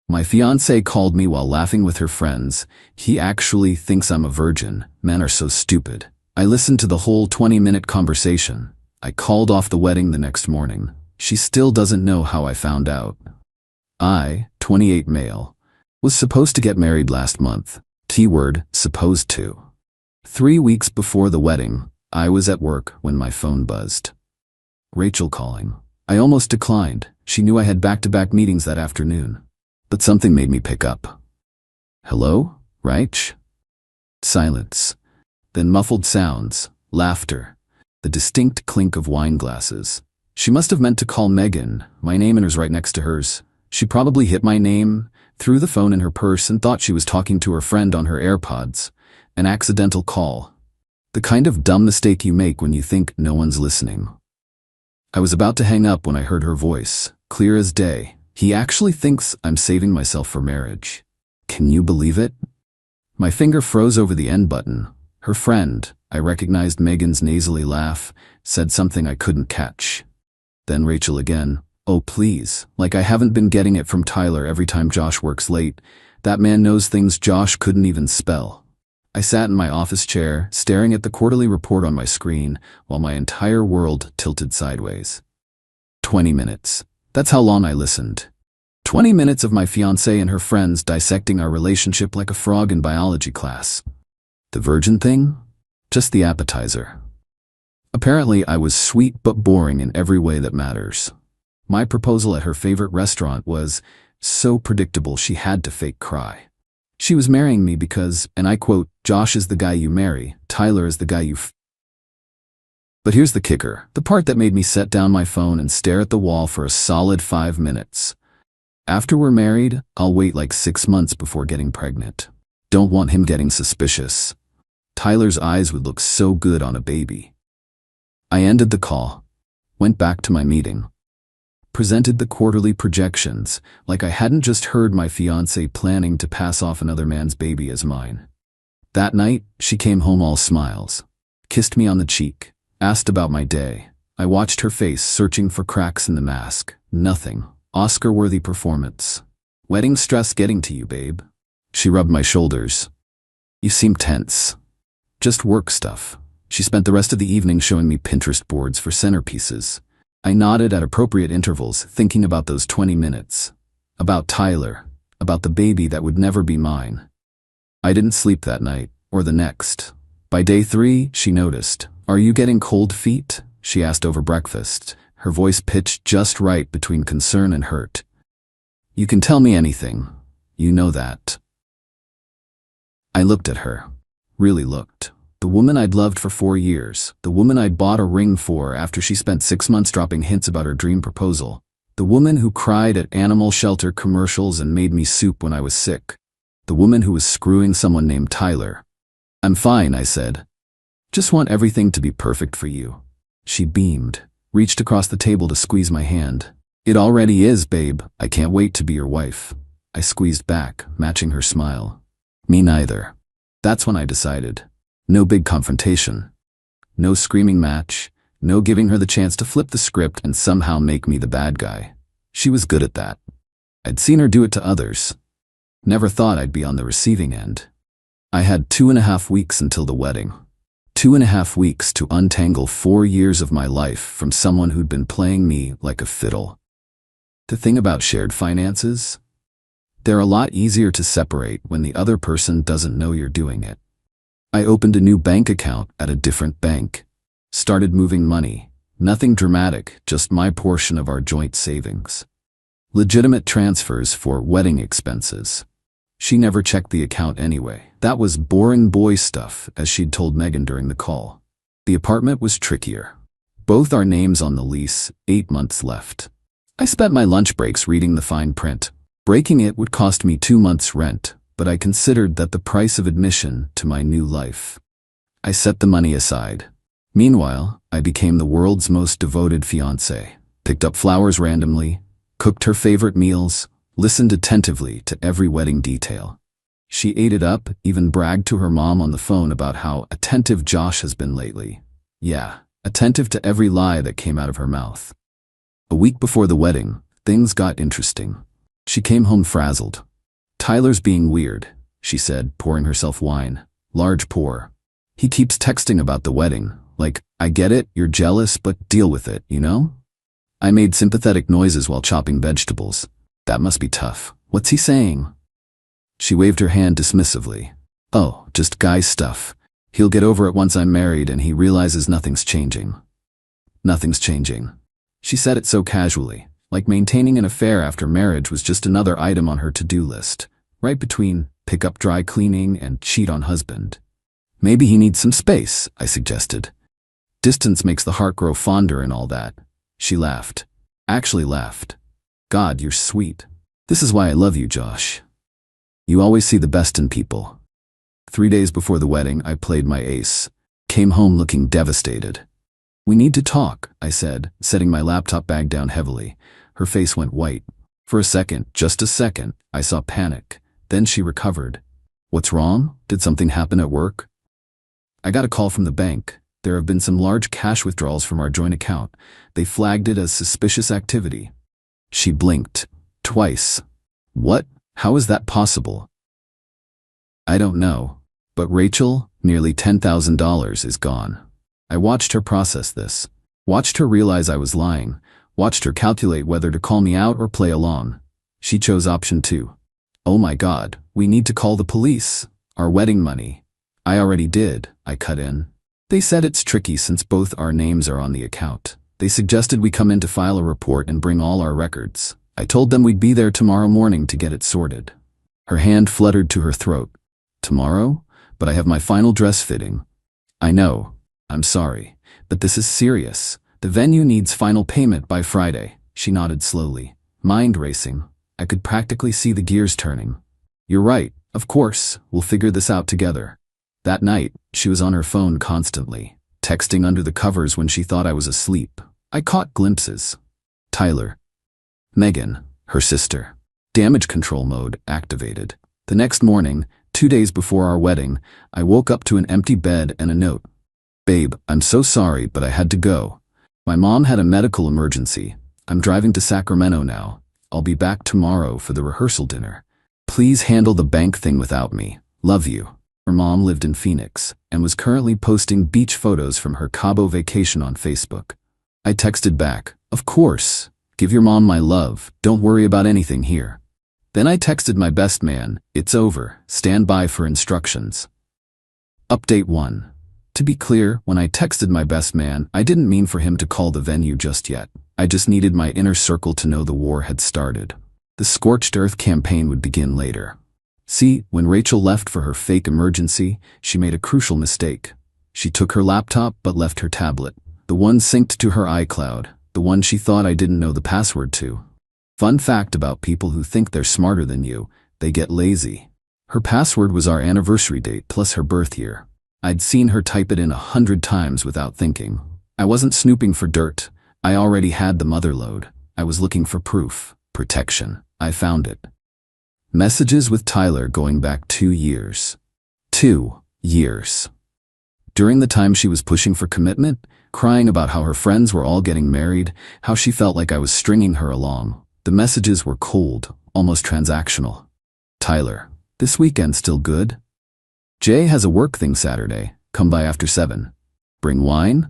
My fiancé called me while laughing with her friends. He actually thinks I'm a virgin. Men are so stupid. I listened to the whole 20-minute conversation. I called off the wedding the next morning. She still doesn't know how I found out. I, 28 male, was supposed to get married last month. T-word, supposed to. 3 weeks before the wedding, I was at work when my phone buzzed. Rachel calling. I almost declined. She knew I had back-to-back meetings that afternoon. But something made me pick up. Hello, Rach? Silence. Then muffled sounds, laughter, the distinct clink of wine glasses. She must have meant to call Megan. My name and hers right next to hers. She probably hit my name, threw the phone in her purse and thought she was talking to her friend on her AirPods. An accidental call. The kind of dumb mistake you make when you think no one's listening. I was about to hang up when I heard her voice, clear as day. He actually thinks I'm saving myself for marriage. Can you believe it? My finger froze over the end button. Her friend, I recognized Megan's nasally laugh, said something I couldn't catch. Then Rachel again. Oh please, like I haven't been getting it from Tyler every time Josh works late. That man knows things Josh couldn't even spell. I sat in my office chair, staring at the quarterly report on my screen, while my entire world tilted sideways. 20 minutes. That's how long I listened. 20 minutes of my fiancée and her friends dissecting our relationship like a frog in biology class. The virgin thing? Just the appetizer. Apparently, I was sweet but boring in every way that matters. My proposal at her favorite restaurant was so predictable she had to fake cry. She was marrying me because, and I quote, Josh is the guy you marry, Tyler is the guy you But here's the kicker, the part that made me set down my phone and stare at the wall for a solid 5 minutes. After we're married, I'll wait like 6 months before getting pregnant. Don't want him getting suspicious. Tyler's eyes would look so good on a baby. I ended the call, went back to my meeting, presented the quarterly projections like I hadn't just heard my fiancé planning to pass off another man's baby as mine. That night, she came home all smiles, kissed me on the cheek, asked about my day. I watched her face searching for cracks in the mask. Nothing. Oscar-worthy performance. Wedding stress getting to you, babe. She rubbed my shoulders. You seem tense. Just work stuff. She spent the rest of the evening showing me Pinterest boards for centerpieces. I nodded at appropriate intervals, thinking about those 20 minutes. About Tyler. About the baby that would never be mine. I didn't sleep that night, or the next. By day 3, she noticed. Are you getting cold feet? She asked over breakfast, her voice pitched just right between concern and hurt. You can tell me anything. You know that. I looked at her. Really looked. The woman I'd loved for 4 years. The woman I'd bought a ring for after she spent 6 months dropping hints about her dream proposal. The woman who cried at animal shelter commercials and made me soup when I was sick. The woman who was screwing someone named Tyler. I'm fine, I said. Just want everything to be perfect for you. She beamed, reached across the table to squeeze my hand. It already is, babe. I can't wait to be your wife. I squeezed back, matching her smile. Me neither. That's when I decided. No big confrontation. No screaming match. No giving her the chance to flip the script and somehow make me the bad guy. She was good at that. I'd seen her do it to others. Never thought I'd be on the receiving end. I had 2.5 weeks until the wedding. 2.5 weeks to untangle 4 years of my life from someone who'd been playing me like a fiddle. The thing about shared finances? They're a lot easier to separate when the other person doesn't know you're doing it. I opened a new bank account at a different bank. Started moving money. Nothing dramatic, just my portion of our joint savings. Legitimate transfers for wedding expenses. She never checked the account anyway. That was boring boy stuff, as she'd told Megan during the call. The apartment was trickier. Both our names on the lease, 8 months left. I spent my lunch breaks reading the fine print. Breaking it would cost me 2 months' rent, but I considered that the price of admission to my new life. I set the money aside. Meanwhile, I became the world's most devoted fiancé. Picked up flowers randomly, cooked her favorite meals, listened attentively to every wedding detail. She ate it up, even bragged to her mom on the phone about how attentive Josh has been lately. Yeah, attentive to every lie that came out of her mouth. A week before the wedding, things got interesting. She came home frazzled. "Tyler's being weird," she said, pouring herself wine. Large pour. "He keeps texting about the wedding. Like, I get it, you're jealous, but deal with it, you know?" I made sympathetic noises while chopping vegetables. "That must be tough. What's he saying?" She waved her hand dismissively. "Oh, just guy stuff. He'll get over it once I'm married and he realizes nothing's changing." Nothing's changing. She said it so casually, like maintaining an affair after marriage was just another item on her to-do list, right between pick up dry cleaning and cheat on husband. "Maybe he needs some space," I suggested. "Distance makes the heart grow fonder and all that." She laughed. Actually laughed. "God, you're sweet. This is why I love you, Josh. You always see the best in people." 3 days before the wedding, I played my ace. Came home looking devastated. "We need to talk," I said, setting my laptop bag down heavily. Her face went white. For a second, just a second, I saw panic. Then she recovered. "What's wrong? Did something happen at work?" "I got a call from the bank. There have been some large cash withdrawals from our joint account. They flagged it as suspicious activity." She blinked. Twice. "What? How is that possible?" "I don't know. But Rachel, nearly $10,000 is gone." I watched her process this. Watched her realize I was lying. Watched her calculate whether to call me out or play along. She chose option 2. "Oh my God, we need to call the police. Our wedding money." "I already did," I cut in. "They said it's tricky since both our names are on the account. They suggested we come in to file a report and bring all our records. I told them we'd be there tomorrow morning to get it sorted." Her hand fluttered to her throat. "Tomorrow? But I have my final dress fitting." "I know. I'm sorry. But this is serious. The venue needs final payment by Friday." She nodded slowly. Mind racing. I could practically see the gears turning. "You're right. Of course. We'll figure this out together." That night, she was on her phone constantly, texting under the covers when she thought I was asleep. I caught glimpses. "Tyler." "Megan," her sister. Damage control mode activated. The next morning, 2 days before our wedding, I woke up to an empty bed and a note. "Babe, I'm so sorry, but I had to go. My mom had a medical emergency. I'm driving to Sacramento now. I'll be back tomorrow for the rehearsal dinner. Please handle the bank thing without me. Love you." Her mom lived in Phoenix and was currently posting beach photos from her Cabo vacation on Facebook. I texted back, "Of course. Give your mom my love. Don't worry about anything here." Then I texted my best man, "It's over. Stand by for instructions." Update 1. To be clear, when I texted my best man, I didn't mean for him to call the venue just yet. I just needed my inner circle to know the war had started. The scorched earth campaign would begin later. See, when Rachel left for her fake emergency, she made a crucial mistake. She took her laptop but left her tablet. The one synced to her iCloud, the one she thought I didn't know the password to. Fun fact about people who think they're smarter than you, they get lazy. Her password was our anniversary date plus her birth year. I'd seen her type it in 100 times without thinking. I wasn't snooping for dirt. I already had the motherlode. I was looking for proof, protection. I found it. Messages with Tyler going back 2 years. 2 years. During the time she was pushing for commitment, crying about how her friends were all getting married, how she felt like I was stringing her along. The messages were cold, almost transactional. "Tyler, this weekend still good? Jay has a work thing Saturday. Come by after 7. Bring wine?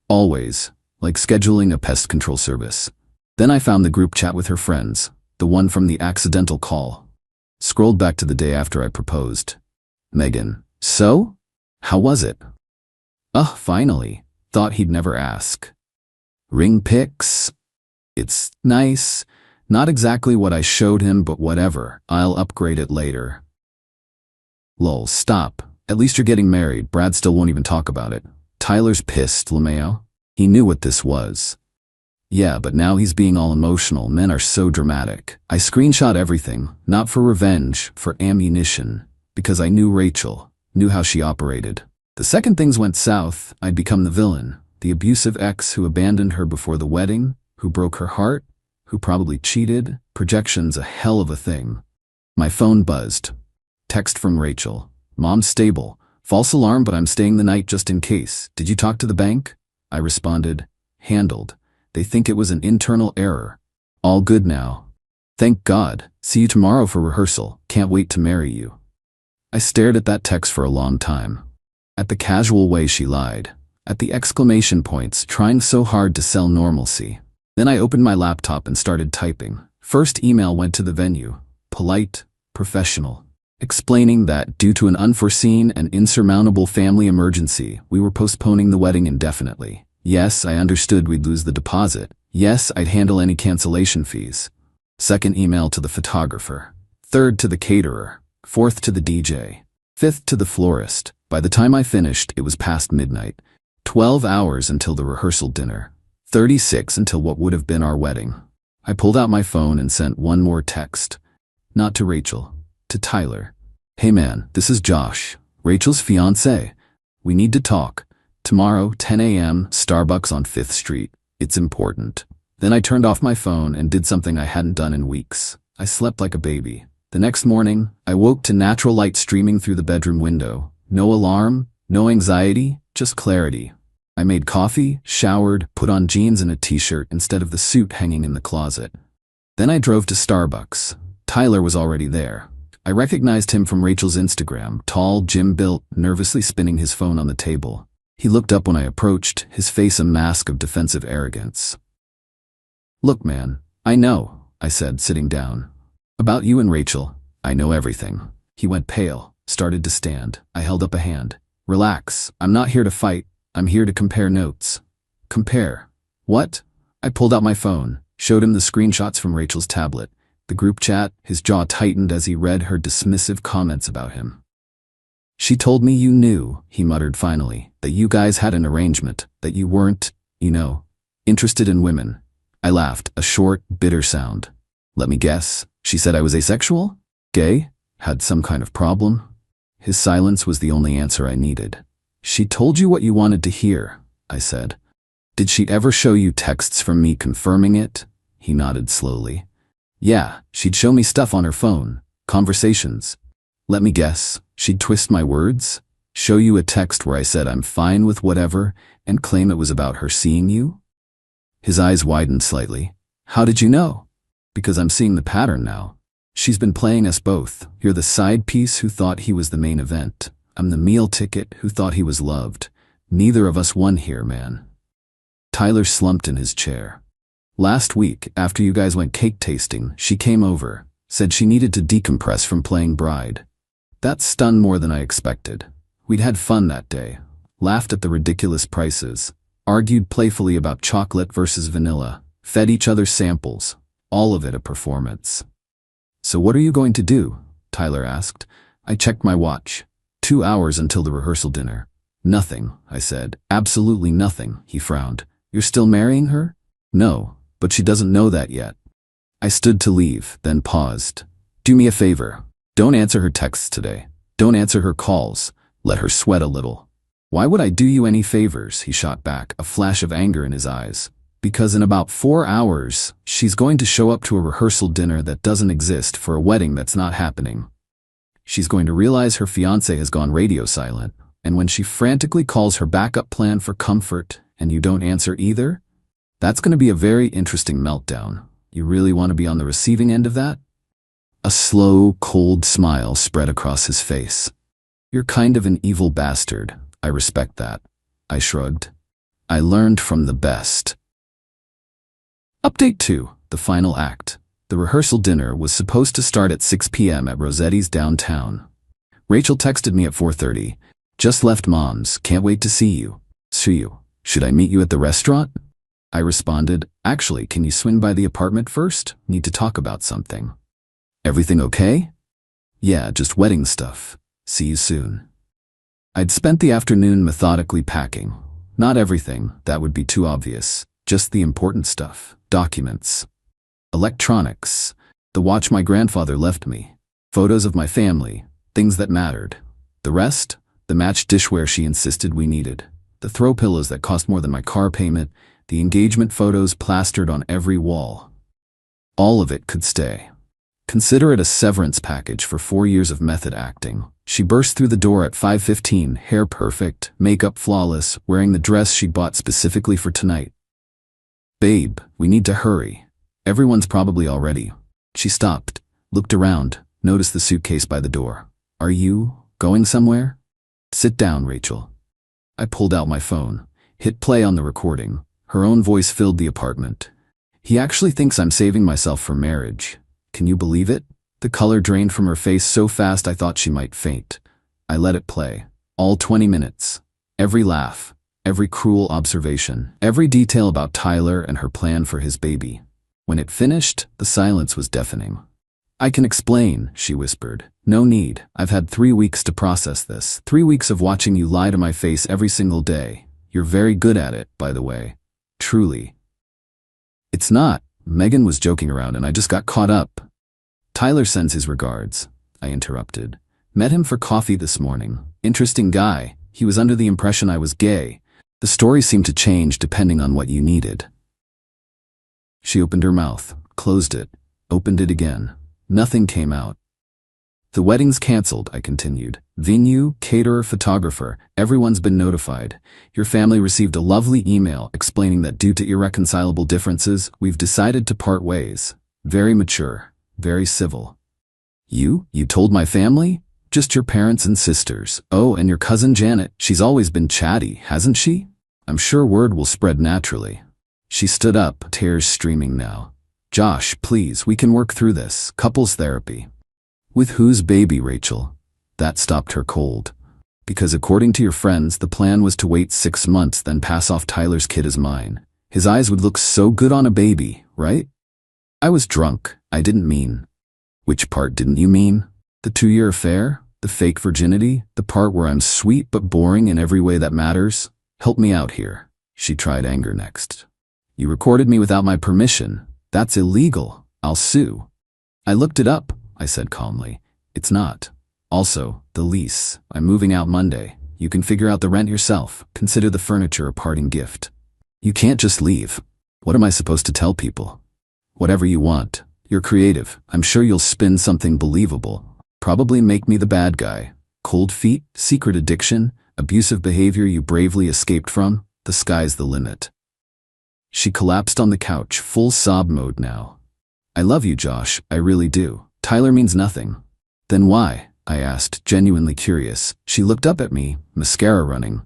Always. Like scheduling a pest control service." Then I found the group chat with her friends, the one from the accidental call. Scrolled back to the day after I proposed. "Megan, so? How was it?" Finally. Thought he'd never ask. "Ring pics? It's nice. Not exactly what I showed him, but whatever. I'll upgrade it later." Lol, stop. At least you're getting married. Brad still won't even talk about it. Tyler's pissed, LeMayo. He knew what this was. Yeah, but now he's being all emotional. Men are so dramatic. I screenshot everything, not for revenge, for ammunition. Because I knew Rachel, knew how she operated. The second things went south, I'd become the villain. The abusive ex who abandoned her before the wedding, who broke her heart, who probably cheated. Projection's a hell of a thing. My phone buzzed. Text from Rachel. "Mom's stable. False alarm, but I'm staying the night just in case. Did you talk to the bank?" I responded, "Handled. They think it was an internal error. All good now." Thank God. See you tomorrow for rehearsal. Can't wait to marry you. I stared at that text for a long time. At the casual way she lied. At the exclamation points, trying so hard to sell normalcy. Then I opened my laptop and started typing. First email went to the venue. Polite, professional. Explaining that, due to an unforeseen and insurmountable family emergency, we were postponing the wedding indefinitely. Yes, I understood we'd lose the deposit. Yes, I'd handle any cancellation fees. Second email to the photographer. Third to the caterer. Fourth to the DJ. Fifth to the florist. By the time I finished, it was past midnight. 12 hours until the rehearsal dinner. 36 until what would have been our wedding. I pulled out my phone and sent one more text. Not to Rachel. To Tyler. Hey man, this is Josh, Rachel's fiancé. We need to talk. Tomorrow, 10 a.m., Starbucks on 5th Street. It's important. Then I turned off my phone and did something I hadn't done in weeks. I slept like a baby. The next morning, I woke to natural light streaming through the bedroom window. No alarm, no anxiety, just clarity. I made coffee, showered, put on jeans and a t-shirt instead of the suit hanging in the closet. Then I drove to Starbucks. Tyler was already there. I recognized him from Rachel's Instagram, tall, gym-built, nervously spinning his phone on the table. He looked up when I approached, his face a mask of defensive arrogance. Look, man, I know, I said, sitting down. About you and Rachel, I know everything. He went pale, started to stand. I held up a hand. Relax, I'm not here to fight. I'm here to compare notes. Compare? What? I pulled out my phone, showed him the screenshots from Rachel's tablet. The group chat, his jaw tightened as he read her dismissive comments about him. She told me you knew, he muttered finally, that you guys had an arrangement, that you weren't, interested in women. I laughed, a short, bitter sound. Let me guess, she said I was asexual? Gay? Had some kind of problem? His silence was the only answer I needed. She told you what you wanted to hear, I said. Did she ever show you texts from me confirming it? He nodded slowly. Yeah, she'd show me stuff on her phone, conversations. Let me guess, she'd twist my words, show you a text where I said I'm fine with whatever, and claim it was about her seeing you? His eyes widened slightly. How did you know? Because I'm seeing the pattern now. She's been playing us both. You're the side piece who thought he was the main event. I'm the meal ticket who thought he was loved. Neither of us won here, man. Tyler slumped in his chair. Last week, after you guys went cake tasting, she came over, said she needed to decompress from playing bride. That stunned more than I expected. We'd had fun that day, laughed at the ridiculous prices, argued playfully about chocolate versus vanilla, fed each other samples, all of it a performance. So what are you going to do? Tyler asked. I checked my watch. 2 hours until the rehearsal dinner. Nothing, I said. Absolutely nothing, he frowned. You're still marrying her? No, but she doesn't know that yet. I stood to leave, then paused. Do me a favor. Don't answer her texts today. Don't answer her calls. Let her sweat a little. Why would I do you any favors? He shot back, a flash of anger in his eyes. Because in about 4 hours, she's going to show up to a rehearsal dinner that doesn't exist for a wedding that's not happening. She's going to realize her fiancé has gone radio silent, and when she frantically calls her backup plan for comfort and you don't answer either, that's going to be a very interesting meltdown. You really want to be on the receiving end of that? A slow, cold smile spread across his face. You're kind of an evil bastard. I respect that. I shrugged. I learned from the best. Update 2, the final act. The rehearsal dinner was supposed to start at 6 p.m. at Rosetti's downtown. Rachel texted me at 4:30. Just left Mom's, can't wait to see you. See you. Should I meet you at the restaurant? I responded, actually, can you swing by the apartment first? Need to talk about something. Everything okay? Yeah, just wedding stuff. See you soon. I'd spent the afternoon methodically packing. Not everything, that would be too obvious. Just the important stuff. Documents. Electronics. The watch my grandfather left me. Photos of my family. Things that mattered. The rest? The matched dishware she insisted we needed. The throw pillows that cost more than my car payment. The engagement photos plastered on every wall. All of it could stay. Consider it a severance package for 4 years of method acting. She burst through the door at 5:15, hair perfect, makeup flawless, wearing the dress she'd bought specifically for tonight. Babe, we need to hurry. Everyone's probably all ready. She stopped, looked around, noticed the suitcase by the door. Are you going somewhere? Sit down, Rachel. I pulled out my phone, hit play on the recording. Her own voice filled the apartment. He actually thinks I'm saving myself for marriage. Can you believe it? The color drained from her face so fast I thought she might faint. I let it play. All 20 minutes. Every laugh, every cruel observation, every detail about Tyler and her plan for his baby. When it finished, the silence was deafening. I can explain, she whispered. No need. I've had 3 weeks to process this. 3 weeks of watching you lie to my face every single day. You're very good at it, by the way. Truly. It's not. Megan was joking around and I just got caught up. Tyler sends his regards. I interrupted. Met him for coffee this morning. Interesting guy. He was under the impression I was gay. The story seemed to change depending on what you needed. She opened her mouth, closed it, opened it again. Nothing came out. The wedding's canceled, I continued. Venue, caterer, photographer, everyone's been notified. Your family received a lovely email explaining that due to irreconcilable differences, we've decided to part ways. Very mature, very civil. You told my family? Just your parents and sisters. Oh, and your cousin Janet, she's always been chatty, hasn't she? I'm sure word will spread naturally. She stood up, tears streaming now. Josh, please, we can work through this. Couples therapy. With whose baby, Rachel? That stopped her cold. Because according to your friends, the plan was to wait 6 months, then pass off Tyler's kid as mine. His eyes would look so good on a baby, right? I was drunk. I didn't mean. Which part didn't you mean? The 2-year affair? The fake virginity? The part where I'm sweet but boring in every way that matters? Help me out here. She tried anger next. You recorded me without my permission. That's illegal. I'll sue. I looked it up, I said calmly. It's not. Also, the lease. I'm moving out Monday. You can figure out the rent yourself. Consider the furniture a parting gift. You can't just leave. What am I supposed to tell people? Whatever you want. You're creative. I'm sure you'll spin something believable. Probably make me the bad guy. Cold feet, secret addiction, abusive behavior you bravely escaped from. The sky's the limit. She collapsed on the couch, full sob mode now. I love you, Josh. I really do. Tyler means nothing. Then why? I asked, genuinely curious. She looked up at me, mascara running.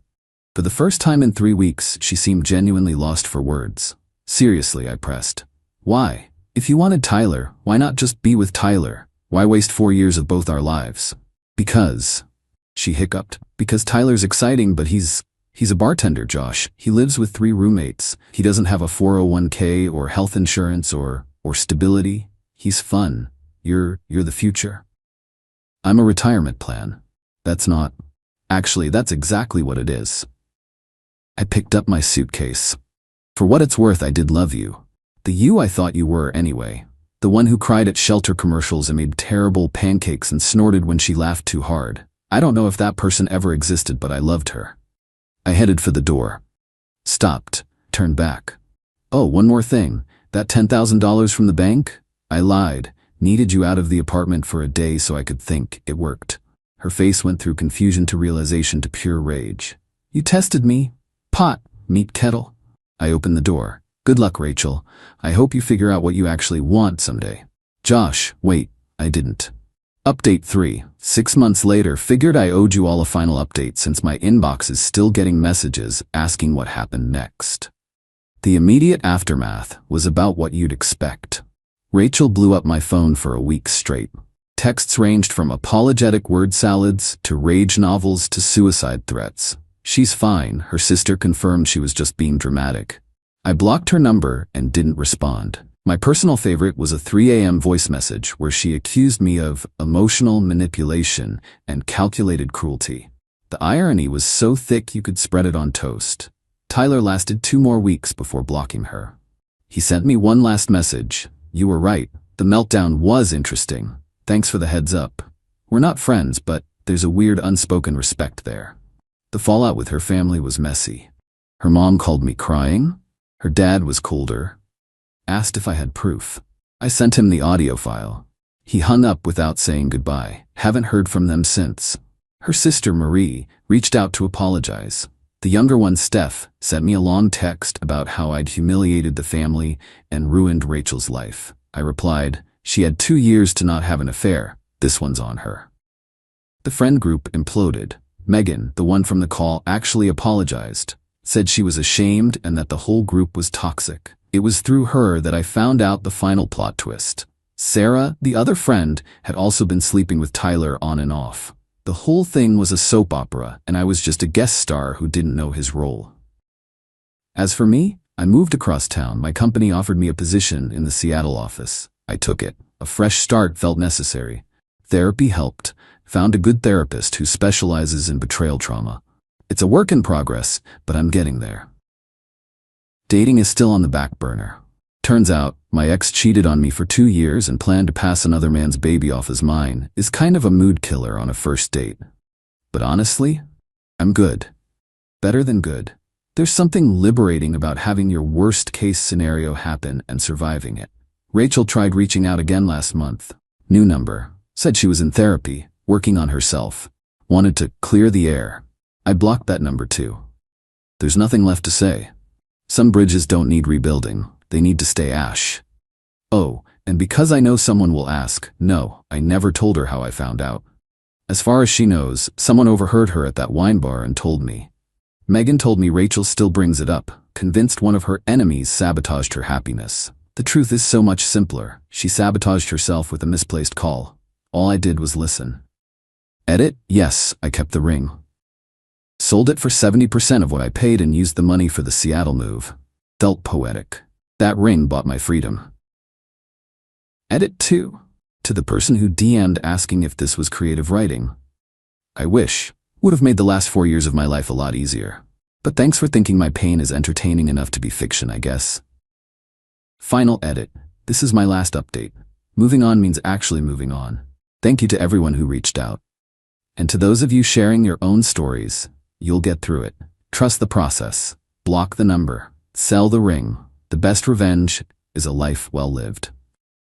For the first time in 3 weeks, she seemed genuinely lost for words. Seriously, I pressed. Why? If you wanted Tyler, why not just be with Tyler? Why waste 4 years of both our lives? Because, she hiccuped, because Tyler's exciting, but he's a bartender, Josh. He lives with 3 roommates. He doesn't have a 401k or health insurance or stability. He's fun. You're the future. I'm a retirement plan. That's not. Actually, that's exactly what it is. I picked up my suitcase. For what it's worth, I did love you. The you I thought you were anyway. The one who cried at shelter commercials and made terrible pancakes and snorted when she laughed too hard. I don't know if that person ever existed, but I loved her. I headed for the door. Stopped. Turned back. Oh, one more thing. That $10,000 from the bank? I lied. Needed you out of the apartment for a day so I could think. It worked. Her face went through confusion to realization to pure rage. You tested me. Pot. Meat kettle. I opened the door. Good luck, Rachel. I hope you figure out what you actually want someday. Josh, wait. I didn't. Update 3. 6 months later, figured I owed you all a final update since my inbox is still getting messages asking what happened next. The immediate aftermath was about what you'd expect. Rachel blew up my phone for a week straight. Texts ranged from apologetic word salads to rage novels to suicide threats. She's fine, her sister confirmed she was just being dramatic. I blocked her number and didn't respond. My personal favorite was a 3 a.m. voice message where she accused me of emotional manipulation and calculated cruelty. The irony was so thick you could spread it on toast. Tyler lasted 2 more weeks before blocking her. He sent me one last message. You were right. The meltdown was interesting. Thanks for the heads up. We're not friends, but there's a weird unspoken respect there. The fallout with her family was messy. Her mom called me crying. Her dad was colder. Asked if I had proof. I sent him the audio file. He hung up without saying goodbye. Haven't heard from them since. Her sister, Marie, reached out to apologize. The younger one, Steph, sent me a long text about how I'd humiliated the family and ruined Rachel's life. I replied, She had 2 years to not have an affair. This one's on her. The friend group imploded. Megan, the one from the call, actually apologized, said she was ashamed and that the whole group was toxic. It was through her that I found out the final plot twist. Sarah, the other friend, had also been sleeping with Tyler on and off. The whole thing was a soap opera, and I was just a guest star who didn't know his role. As for me, I moved across town. My company offered me a position in the Seattle office. I took it. A fresh start felt necessary. Therapy helped. Found a good therapist who specializes in betrayal trauma. It's a work in progress, but I'm getting there. Dating is still on the back burner. Turns out, my ex cheated on me for 2 years and planned to pass another man's baby off as mine. Is kind of a mood killer on a first date. But honestly, I'm good. Better than good. There's something liberating about having your worst case scenario happen and surviving it. Rachel tried reaching out again last month. New number. Said she was in therapy, working on herself. Wanted to clear the air. I blocked that number too. There's nothing left to say. Some bridges don't need rebuilding. They need to stay ash. Oh, and because I know someone will ask, no, I never told her how I found out. As far as she knows, someone overheard her at that wine bar and told me. Megan told me Rachel still brings it up, convinced one of her enemies sabotaged her happiness. The truth is so much simpler. She sabotaged herself with a misplaced call. All I did was listen. Edit, yes, I kept the ring. Sold it for 70% of what I paid and used the money for the Seattle move. Felt poetic. That ring bought my freedom. Edit 2. To the person who DM'd asking if this was creative writing. I wish. Would have made the last 4 years of my life a lot easier. But thanks for thinking my pain is entertaining enough to be fiction, I guess. Final edit. This is my last update. Moving on means actually moving on. Thank you to everyone who reached out. And to those of you sharing your own stories, you'll get through it. Trust the process. Block the number. Sell the ring. The best revenge is a life well lived.